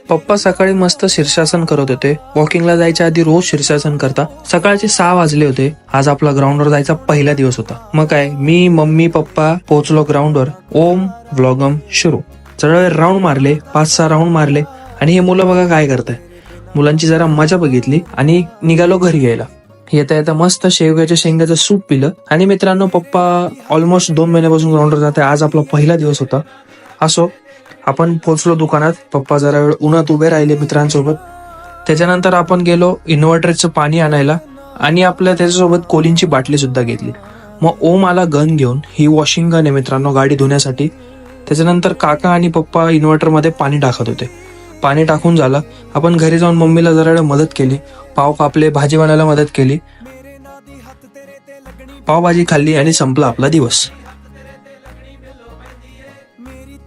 पप्पा सकाळी मस्त शीर्षासन करत होते. वॉकिंगला जायच्या आधी रोज शीर्षासन करता. सकाळचे 6 वाजले होते. आज आपला ग्राउंडवर जायचा पहिला दिवस होता. मग काय, मी मम्मी पप्पा पोहोचलो ग्राउंडवर. ओम व्लॉगम सुरू. जरा राऊंड मारले, 5-6 राऊंड मारले आणि हे मुलं बघा काय करताय. मुलांची जरा मजा बघितली आणि निघालो घरी यायला. येता येता मस्त शेवग्याच्या शेंगाचं सूप पिलं. आणि मित्रांनो, पप्पा ऑलमोस्ट 2 महिन्यापासून ग्राउंडवर जाते. आज आपला पहिला दिवस होता. असो, आपण पोहोचलो दुकानात. पप्पा जरा वेळ उन्हात उभे राहिले मित्रांसोबत. त्याच्यानंतर आपण गेलो इन्व्हर्टरचं पाणी आणायला आणि आपल्या त्याच्यासोबत कोलिनची बाटली सुद्धा घेतली. मग ओम आला गन घेऊन. ही वॉशिंग गन आहे मित्रांनो, गाडी धुण्यासाठी. त्याच्यानंतर काका आणि पप्पा इन्व्हर्टरमध्ये पाणी टाकत होते. पाणी टाकून झालं. आपण घरी जाऊन मम्मीला जरा वेळ मदत केली. पाव कापले, भाजी बनायला मदत केली. पावभाजी खाल्ली आणि संपला आपला दिवस.